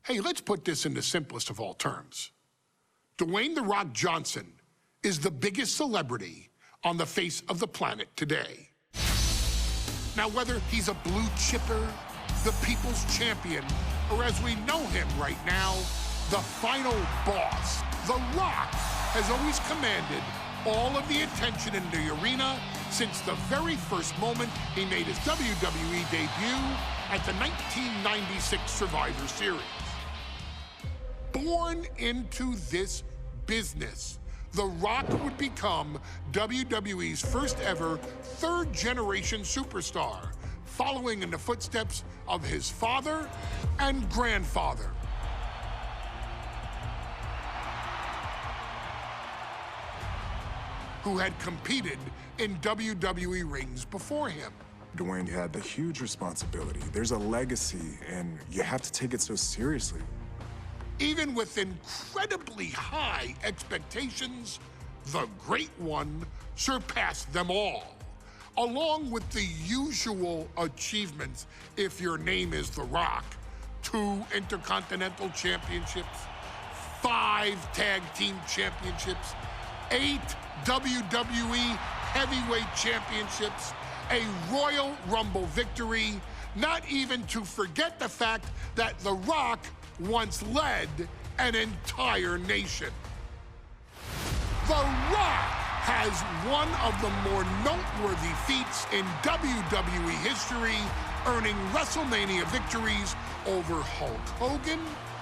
Hey, let's put this in the simplest of all terms. Dwayne "The Rock" Johnson is the biggest celebrity on the face of the planet today. Now, whether he's a blue chipper, the people's champion, or as we know him right now, the final boss, The Rock has always commanded all of the attention in the arena since the very first moment he made his WWE debut at the 1996 Survivor Series. Born into this business, The Rock would become WWE's first ever third-generation superstar, following in the footsteps of his father and grandfather. Who had competed in WWE rings before him. Dwayne had the huge responsibility. There's a legacy, and you have to take it so seriously. Even with incredibly high expectations, the Great One surpassed them all, along with the usual achievements if your name is The Rock: 2 Intercontinental Championships, 5 Tag Team Championships, 8 WWE Heavyweight Championships, a Royal Rumble victory, not even to forget the fact that The Rock once led an entire nation. The Rock has one of the more noteworthy feats in WWE history, earning WrestleMania victories over Hulk Hogan,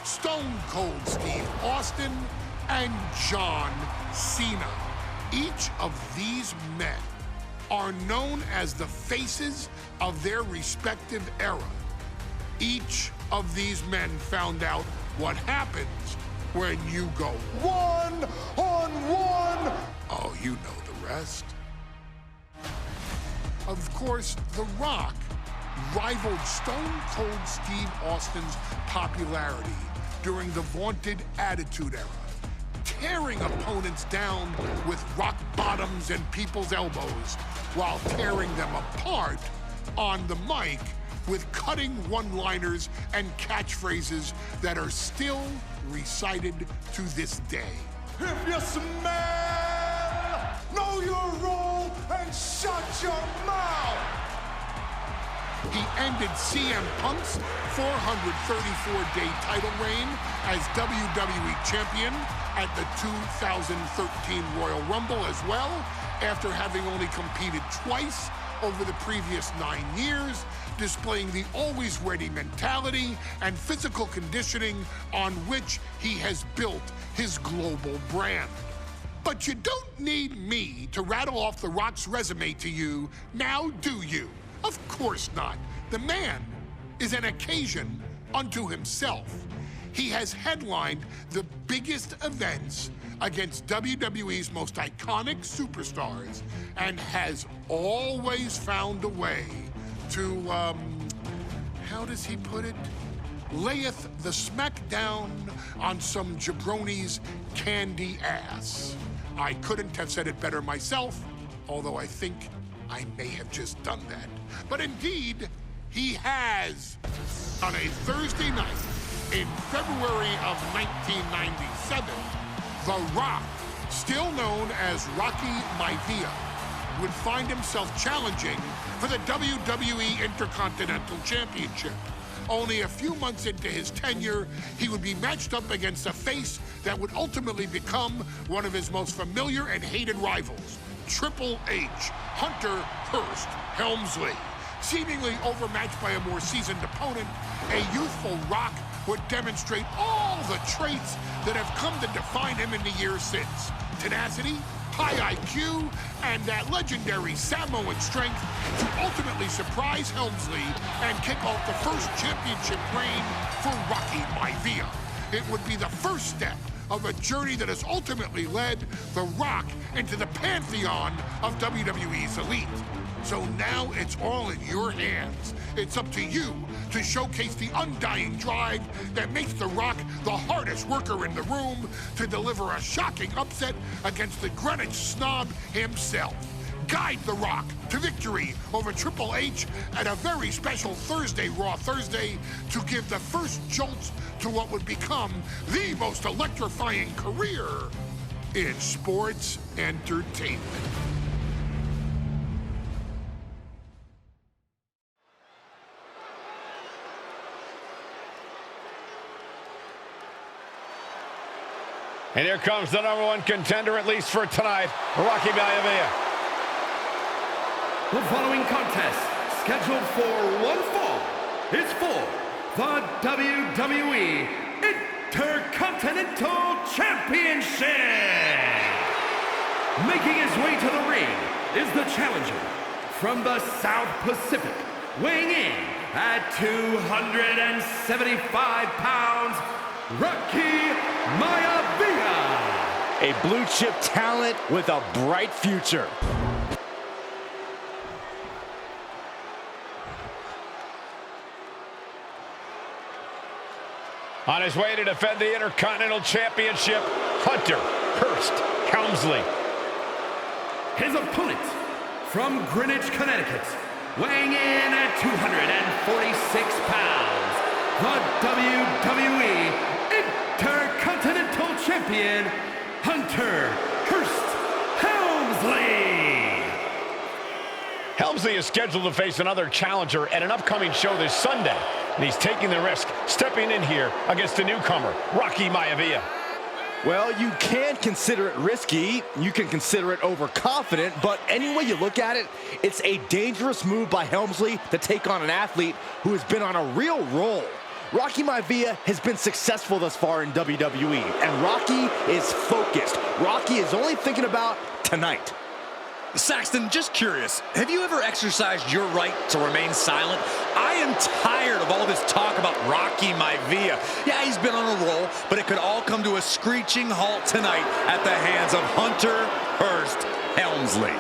Stone Cold Steve Austin, and John Cena. Each of these men are known as the faces of their respective era. Each of these men found out what happens when you go one-on-one. Oh, you know the rest. Of course, The Rock rivaled Stone Cold Steve Austin's popularity during the vaunted Attitude Era, tearing opponents down with rock bottoms and people's elbows while tearing them apart on the mic with cutting one-liners and catchphrases that are still recited to this day. If you smell, know your role and shut your mouth. He ended CM Punk's 434-day title reign as WWE Champion at the 2013 Royal Rumble as well, after having only competed twice over the previous 9 years, displaying the always-ready mentality and physical conditioning on which he has built his global brand. But you don't need me to rattle off The Rock's resume to you, now do you? Of course not. The man is an occasion unto himself. He has headlined the biggest events against WWE's most iconic superstars and has always found a way to, how does he put it? Layeth the smackdown on some jabroni's candy ass. I couldn't have said it better myself, although I think I may have just done that. But indeed, he has. On a Thursday night in February of 1997, The Rock, still known as Rocky Maivia, would find himself challenging for the WWE Intercontinental Championship. Only a few months into his tenure, he would be matched up against a face that would ultimately become one of his most familiar and hated rivals, Triple H, Hunter Hearst Helmsley. Seemingly overmatched by a more seasoned opponent, a youthful Rock would demonstrate all the traits that have come to define him in the years since. Tenacity, high IQ, and that legendary Samoan strength to ultimately surprise Helmsley and kick off the first championship reign for Rocky Maivia. It would be the first step of a journey that has ultimately led The Rock into the pantheon of WWE's elite. So now it's all in your hands. It's up to you to showcase the undying drive that makes The Rock the hardest worker in the room to deliver a shocking upset against the Greenwich snob himself. guide The Rock to victory over Triple H at a very special Thursday, Raw Thursday, to give the first jolt to what would become the most electrifying career in sports entertainment. And here comes the #1 contender, at least for tonight, Rocky Maivia. The following contest, scheduled for one fall, is for the WWE Intercontinental Championship. Making his way to the ring is the challenger from the South Pacific, weighing in at 275 pounds, Rocky Maivia. A blue chip talent with a bright future. On his way to defend the Intercontinental Championship, Hunter Hearst Helmsley. His opponent from Greenwich, Connecticut, weighing in at 246 pounds, the WWE Intercontinental Champion, Hunter Hearst Helmsley. Helmsley is scheduled to face another challenger at an upcoming show this Sunday, and he's taking the risk, stepping in here against a newcomer, Rocky Maivia. Well, you can consider it risky, you can consider it overconfident, but any way you look at it, it's a dangerous move by Helmsley to take on an athlete who has been on a real roll. Rocky Maivia has been successful thus far in WWE, and Rocky is focused. Rocky is only thinking about tonight. Saxton, just curious, have you ever exercised your right to remain silent? I am tired of all this talk about Rocky Maivia. Yeah, he's been on a roll, but it could all come to a screeching halt tonight at the hands of Hunter Hearst Helmsley.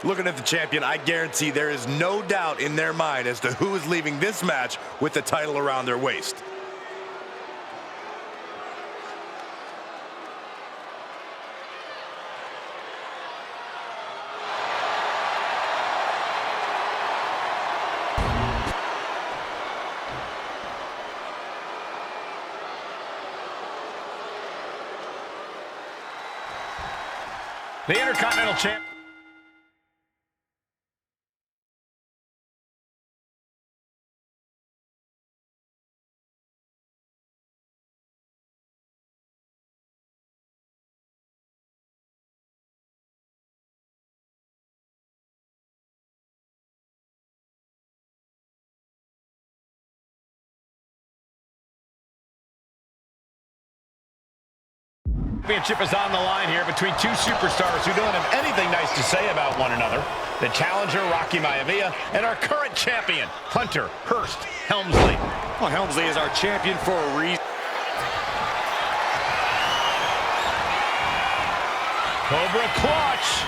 Looking at the champion, I guarantee there is no doubt in their mind as to who is leaving this match with the title around their waist. The Intercontinental Champ. Championship is on the line here between two superstars who don't have anything nice to say about one another. The challenger, Rocky Maivia, and our current champion, Hunter Hearst Helmsley. Well, Helmsley is our champion for a reason. Cobra clutch,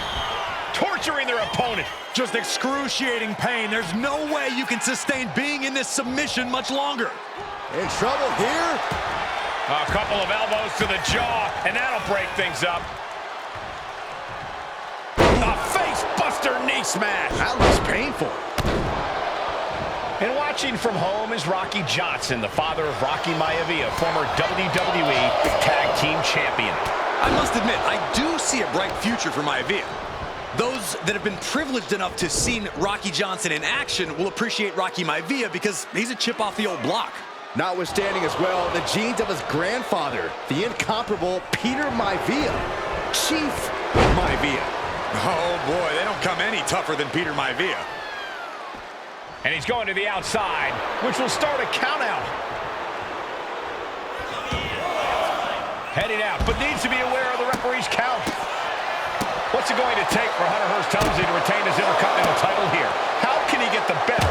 torturing their opponent. Just excruciating pain. There's no way you can sustain being in this submission much longer. In trouble here. A couple of elbows to the jaw, and that'll break things up. A face-buster knee smash. That looks painful. And watching from home is Rocky Johnson, the father of Rocky Maivia, former WWE Tag Team Champion. I must admit, I do see a bright future for Maivia. Those that have been privileged enough to see Rocky Johnson in action will appreciate Rocky Maivia because he's a chip off the old block. Notwithstanding as well the genes of his grandfather, the incomparable Peter Maivia, Chief Maivia. Oh boy, they don't come any tougher than Peter Maivia. And he's going to the outside, which will start a count out. Heading out, but needs to be aware of the referee's count. What's it going to take for Hunter Hearst Helmsley to retain his Intercontinental title here? How can he get the better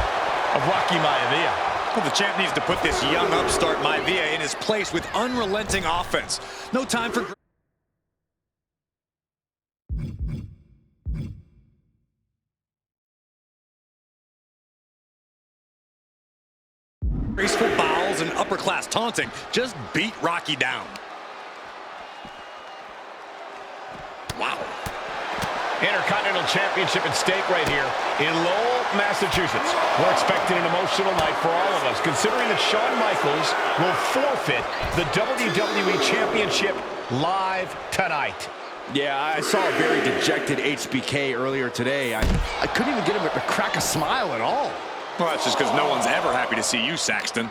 of Rocky Maivia? Well, the champ needs to put this young upstart Maivia in his place with unrelenting offense. No time for graceful bowels balls and upper-class taunting just beat Rocky down. Wow. Intercontinental Championship at stake right here in Lowell, Massachusetts. We're expecting an emotional night for all of us, considering that Shawn Michaels will forfeit the WWE Championship live tonight. Yeah, I saw a very dejected HBK earlier today. I couldn't even get him to crack a smile at all. Well, that's just because no one's ever happy to see you, Saxton.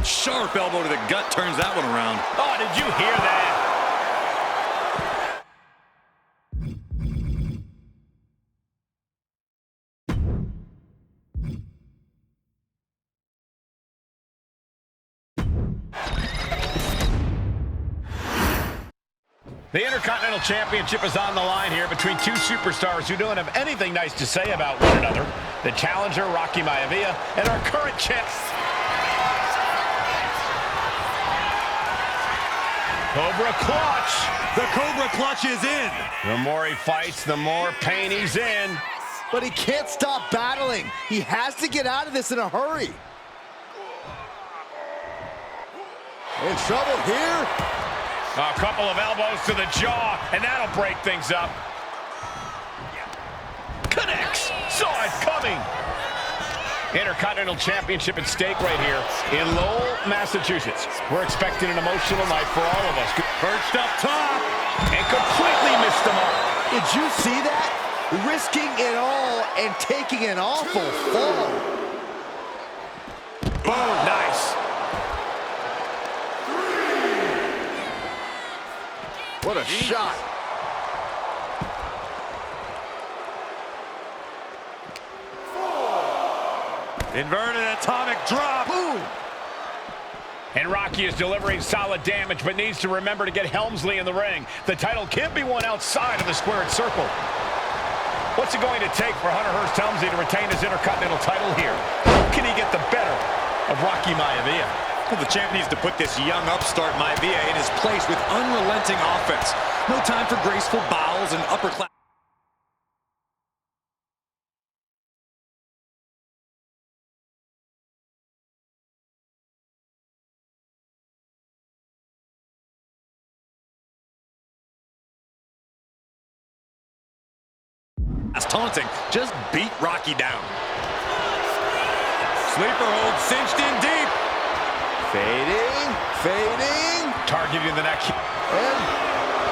Sharp elbow to the gut turns that one around. Oh, did you hear that? The Intercontinental Championship is on the line here between two superstars who don't have anything nice to say about one another. The challenger, Rocky Maivia, and our current champ. Cobra Clutch. The Cobra Clutch is in. The more he fights, the more pain he's in. But he can't stop battling. He has to get out of this in a hurry. In trouble here. A couple of elbows to the jaw, and that'll break things up. Connects. Saw it coming. Intercontinental Championship at stake right here in Lowell, Massachusetts. We're expecting an emotional night for all of us. Perched up top. And completely missed the mark. Did you see that? Risking it all and taking an awful fall. Boom. Nice. What a shot. Inverted atomic drop. Boom. And Rocky is delivering solid damage, but needs to remember to get Helmsley in the ring. The title can't be won outside of the squared circle. What's it going to take for Hunter Hearst Helmsley to retain his Intercontinental title here? How can he get the better of Rocky Maivia? Well, the champ needs to put this young upstart Maivia in his place with unrelenting offense. No time for graceful bows and upperclass. Taunting just beat Rocky down. Sleeper hold cinched in deep. Fading. Targeting the neck. And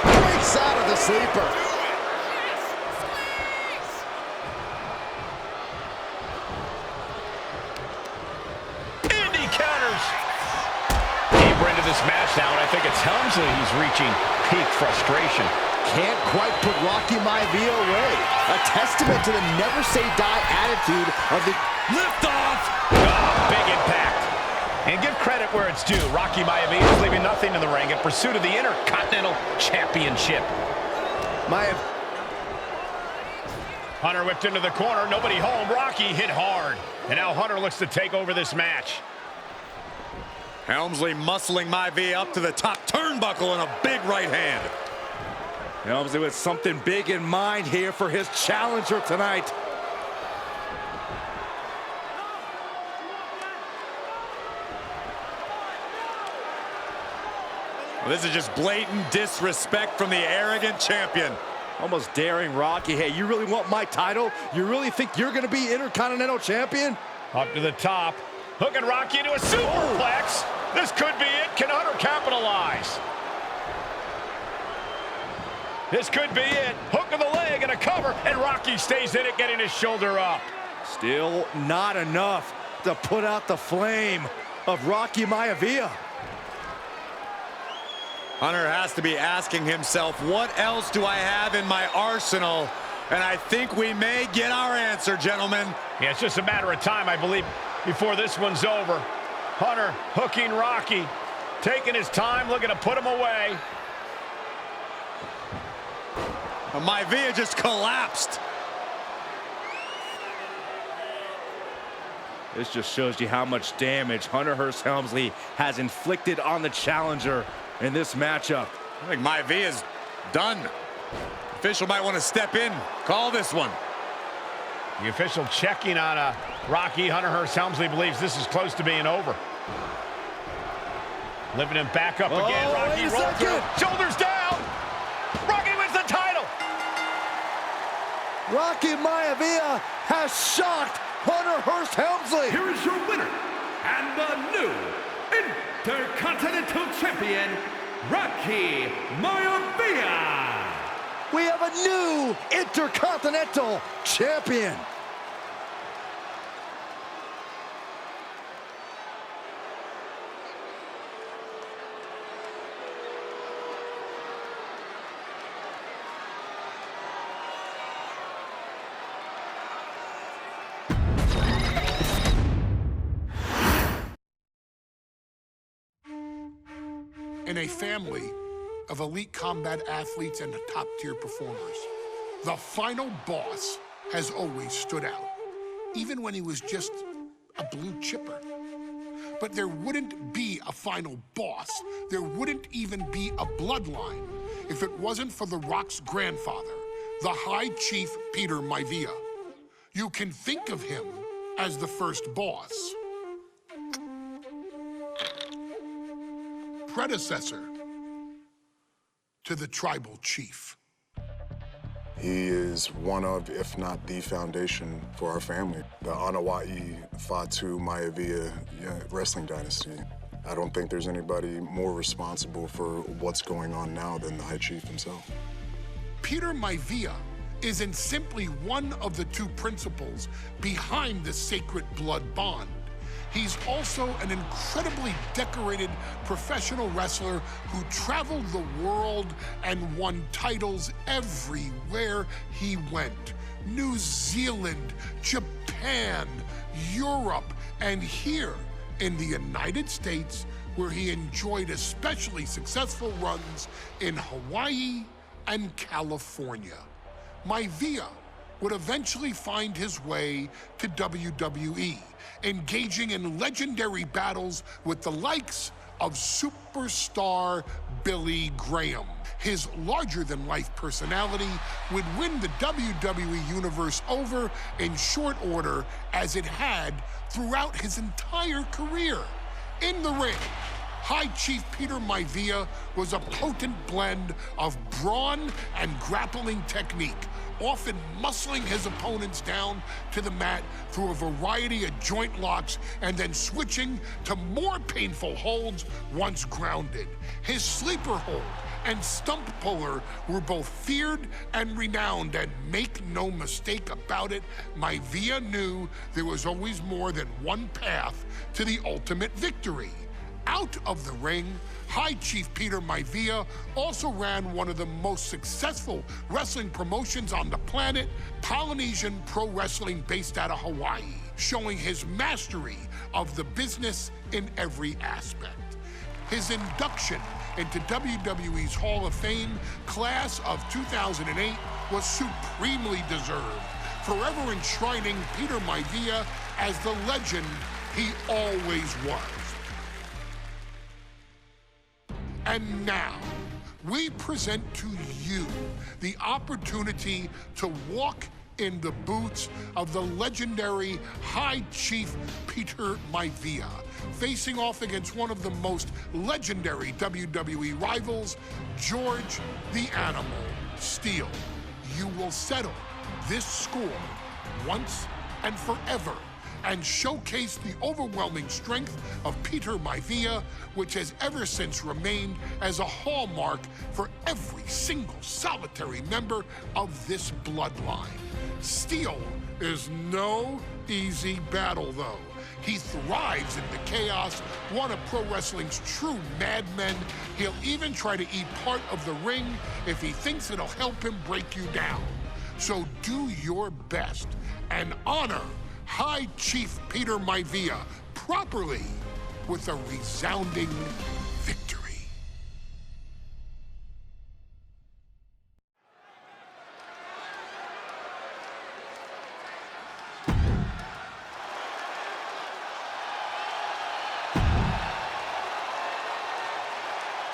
breaks out of the sleeper. Indy counters. Deeper into this match now, and I think it's Helmsley who's reaching peak frustration. Can't quite put Rocky Maivia away. A testament to the never-say-die attitude of the Liftoff. Oh, big impact. And give credit where it's due. Rocky Maivia is leaving nothing in the ring in pursuit of the Intercontinental Championship. Hunter whipped into the corner. Nobody home. Rocky hit hard. And now Hunter looks to take over this match. Helmsley muscling Maivia up to the top turnbuckle and a big right hand. Helmsley with something big in mind here for his challenger tonight. Well, this is just blatant disrespect from the arrogant champion. Almost daring Rocky. Hey, you really want my title? You really think you're going to be Intercontinental Champion? Up to the top. Hooking Rocky into a superplex. This could be it. Can Hunter capitalize? This could be it. Hook of the leg and a cover, and Rocky stays in it, getting his shoulder up. Still not enough to put out the flame of Rocky Maivia. Hunter has to be asking himself, what else do I have in my arsenal? And I think we may get our answer, gentlemen. Yeah, it's just a matter of time, I believe, before this one's over. Hunter hooking Rocky, taking his time, looking to put him away. Maivia just collapsed. This just shows you how much damage Hunter Hearst Helmsley has inflicted on the challenger in this matchup. I think Maivia's done. Official might want to step in, call this one. The official checking on Rocky Hunter Hearst Helmsley believes this is close to being over. Lifting him back up again. Rocky rolls through. Shoulders down. Rocky wins the title. Rocky Maivia has shocked Hunter Hearst Helmsley. Here is your winner and the new Intercontinental Champion, Rocky Maivia. We have a new Intercontinental Champion. In a family of elite combat athletes and top-tier performers, the final boss has always stood out, even when he was just a blue chipper. But there wouldn't be a final boss, there wouldn't even be a bloodline if it wasn't for The Rock's grandfather, the High Chief Peter Maivia. You can think of him as the first boss. Predecessor to the tribal chief. He is one of, if not the foundation for our family. The Anawa'i Fatu Maivia wrestling dynasty. I don't think there's anybody more responsible for what's going on now than the High Chief himself. Peter Maivia isn't simply one of the two principals behind the sacred blood bond. He's also an incredibly decorated professional wrestler who traveled the world and won titles everywhere he went. New Zealand, Japan, Europe, and here in the United States, where he enjoyed especially successful runs in Hawaii and California. Maivia would eventually find his way to WWE, engaging in legendary battles with the likes of superstar Billy Graham. His larger-than-life personality would win the WWE Universe over in short order, as it had throughout his entire career. In the ring, High Chief Peter Maivia was a potent blend of brawn and grappling technique, often muscling his opponents down to the mat through a variety of joint locks and then switching to more painful holds once grounded. His sleeper hold and stump puller were both feared and renowned, and make no mistake about it, Maivia knew there was always more than one path to the ultimate victory. Out of the ring, High Chief Peter Maivia also ran one of the most successful wrestling promotions on the planet, Polynesian Pro Wrestling, based out of Hawaii, showing his mastery of the business in every aspect. His induction into WWE's Hall of Fame class of 2008 was supremely deserved, forever enshrining Peter Maivia as the legend he always was. And now, we present to you the opportunity to walk in the boots of the legendary High Chief Peter Maivia, facing off against one of the most legendary WWE rivals, George the Animal Steele. You will settle this score once and forever, and showcase the overwhelming strength of Peter Maivia, which has ever since remained as a hallmark for every single solitary member of this bloodline. Steele is no easy battle, though. He thrives in the chaos, one of pro wrestling's true madmen. He'll even try to eat part of the ring if he thinks it'll help him break you down. So do your best and honor High Chief Peter Maivia properly with a resounding